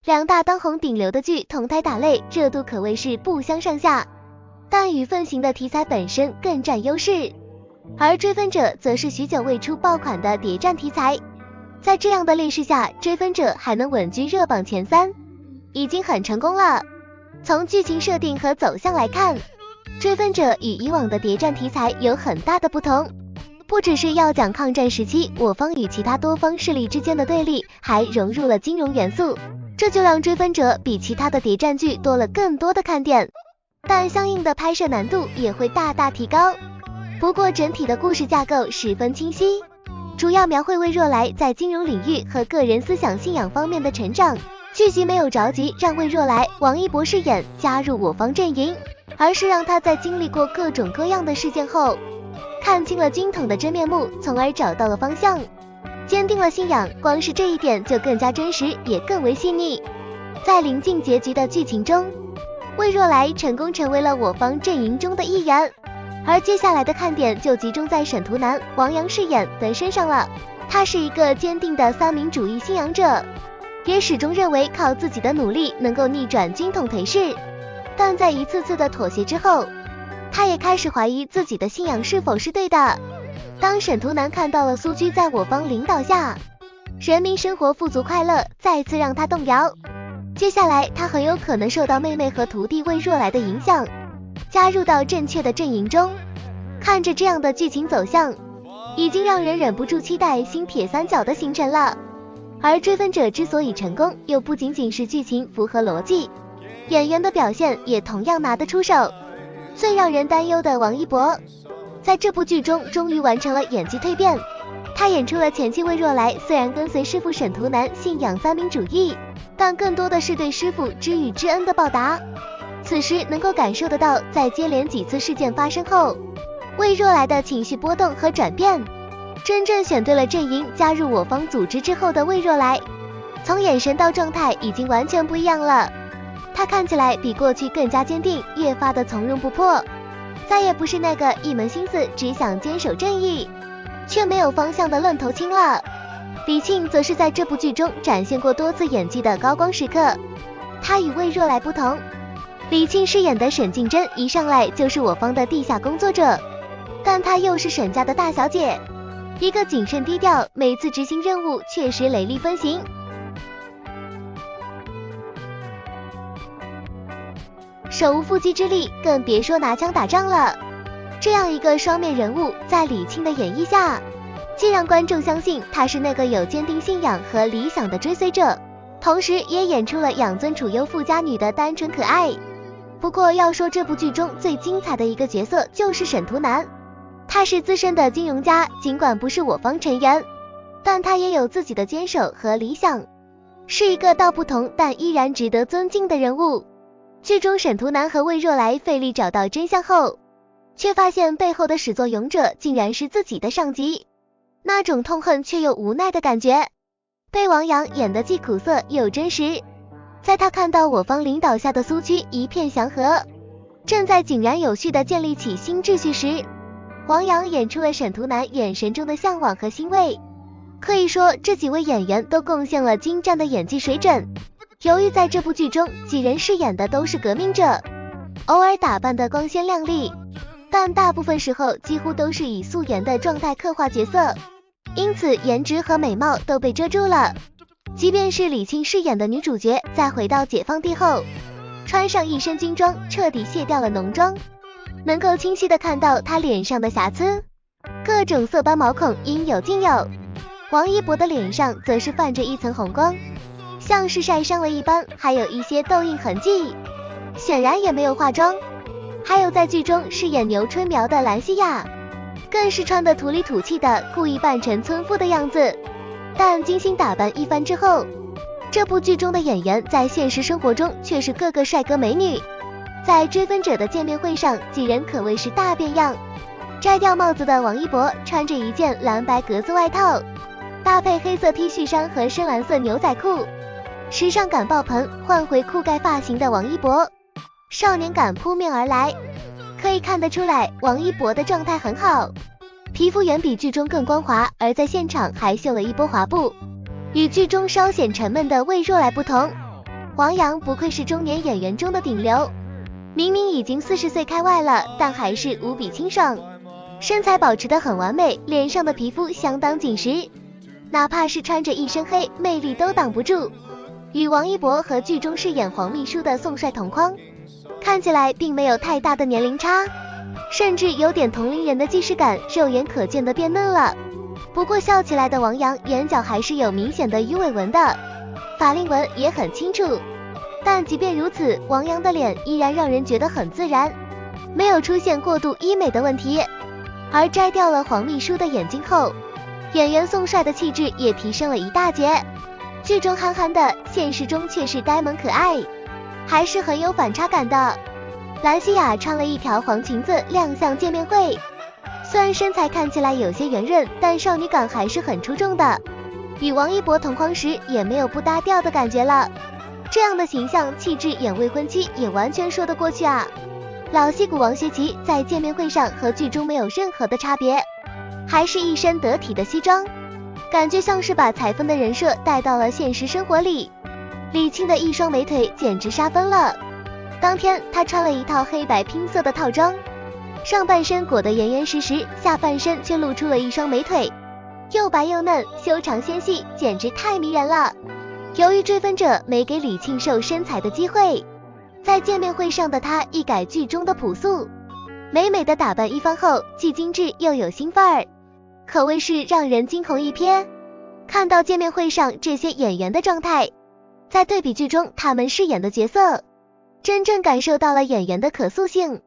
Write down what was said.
两大当红顶流的剧同台打擂，热度可谓是不相上下，但与奋型的题材本身更占优势。而追分者则是许久未出爆款的谍战题材，在这样的劣势下，追分者还能稳居热榜前3，已经很成功了。从剧情设定和走向来看，追分者与以往的谍战题材有很大的不同，不只是要讲抗战时期我方与其他多方势力之间的对立，还融入了金融元素，这就让追分者比其他的谍战剧多了更多的看点，但相应的拍摄难度也会大大提高。不过整体的故事架构十分清晰，主要描绘魏若来在金融领域和个人思想信仰方面的成长。剧集没有着急让魏若来、王一博饰演加入我方阵营，而是让他在经历过各种各样的事件后，看清了军统的真面目，从而找到了方向，坚定了信仰。光是这一点就更加真实，也更为细腻。在临近结局的剧情中，魏若来成功成为了我方阵营中的一员，而接下来的看点就集中在沈图南、王阳饰演的身上了。他是一个坚定的三民主义信仰者，也始终认为靠自己的努力能够逆转军统颓势，但在一次次的妥协之后，他也开始怀疑自己的信仰是否是对的。当沈图南看到了苏区在我方领导下人民生活富足快乐，再次让他动摇。接下来他很有可能受到妹妹和徒弟魏若来的影响，加入到正确的阵营中。看着这样的剧情走向，已经让人忍不住期待新铁三角的形成了。而追分者之所以成功，又不仅仅是剧情符合逻辑，演员的表现也同样拿得出手。最让人担忧的王一博，在这部剧中终于完成了演技蜕变。他演出了前妻魏若来虽然跟随师父沈图南信仰三民主义，但更多的是对师父知遇之恩的报答。此时能够感受得到，在接连几次事件发生后，魏若来的情绪波动和转变。真正选对了阵营，加入我方组织之后的魏若来，从眼神到状态已经完全不一样了。他看起来比过去更加坚定，越发的从容不迫，再也不是那个一门心思只想坚守正义却没有方向的愣头青了。李沁则是在这部剧中展现过多次演技的高光时刻。他与魏若来不同，李沁饰演的沈静珍一上来就是我方的地下工作者，但她又是沈家的大小姐，一个谨慎低调，每次执行任务确实雷厉风行，手无缚鸡之力，更别说拿枪打仗了。这样一个双面人物，在李沁的演绎下，既让观众相信他是那个有坚定信仰和理想的追随者，同时也演出了养尊处优富家女的单纯可爱。不过要说这部剧中最精彩的一个角色，就是沈图南。他是资深的金融家，尽管不是我方成员，但他也有自己的坚守和理想，是一个道不同但依然值得尊敬的人物。剧中沈图南和魏若来费力找到真相后，却发现背后的始作俑者竟然是自己的上级，那种痛恨却又无奈的感觉，被王阳演得既苦涩又真实。在他看到我方领导下的苏区一片祥和，正在井然有序地建立起新秩序时，王阳演出了沈图南眼神中的向往和欣慰。可以说这几位演员都贡献了精湛的演技水准。由于在这部剧中几人饰演的都是革命者，偶尔打扮得光鲜亮丽，但大部分时候几乎都是以素颜的状态刻画角色，因此颜值和美貌都被遮住了。即便是李沁饰演的女主角，在回到解放地后，穿上一身军装，彻底卸掉了浓妆，能够清晰地看到她脸上的瑕疵，各种色斑毛孔应有尽有。王一博的脸上则是泛着一层红光，像是晒伤了一般，还有一些痘印痕迹，显然也没有化妆。还有在剧中饰演牛春苗的兰西亚，更是穿得土里土气的，故意扮成村妇的样子。但精心打扮一番之后，这部剧中的演员在现实生活中却是个个帅哥美女。在追分者的见面会上，几人可谓是大变样。摘掉帽子的王一博穿着一件蓝白格子外套，搭配黑色 T 恤衫和深蓝色牛仔裤，时尚感爆棚。换回酷盖发型的王一博，少年感扑面而来。可以看得出来，王一博的状态很好，皮肤远比剧中更光滑，而在现场还秀了一波滑步。与剧中稍显沉闷的魏若来不同，王阳不愧是中年演员中的顶流，明明已经40岁开外了，但还是无比清爽，身材保持得很完美，脸上的皮肤相当紧实，哪怕是穿着一身黑，魅力都挡不住。与王一博和剧中饰演黄秘书的宋帅同框，看起来并没有太大的年龄差，甚至有点同龄人的既视感，肉眼可见的变嫩了。不过笑起来的王阳眼角还是有明显的鱼尾纹的，法令纹也很清楚，但即便如此，王阳的脸依然让人觉得很自然，没有出现过度医美的问题。而摘掉了黄秘书的眼睛后，演员宋帅的气质也提升了一大截，剧中憨憨的，现实中却是呆萌可爱，还是很有反差感的。蓝希雅穿了一条黄裙子亮相见面会，虽然身材看起来有些圆润，但少女感还是很出众的，与王一博同框时也没有不搭调的感觉了，这样的形象气质演未婚妻也完全说得过去啊。老戏骨王学圻在见面会上和剧中没有任何的差别，还是一身得体的西装，感觉像是把裁缝的人设带到了现实生活里。李沁的一双美腿简直杀分了，当天她穿了一套黑白拼色的套装，上半身裹得严严实实，下半身却露出了一双美腿，又白又嫩，修长纤细，简直太迷人了。由于追分者没给李沁秀身材的机会，在见面会上的她一改剧中的朴素，美美的打扮一番后，既精致又有新范儿，可谓是让人惊鸿一瞥。看到见面会上这些演员的状态，再对比剧中他们饰演的角色，真正感受到了演员的可塑性。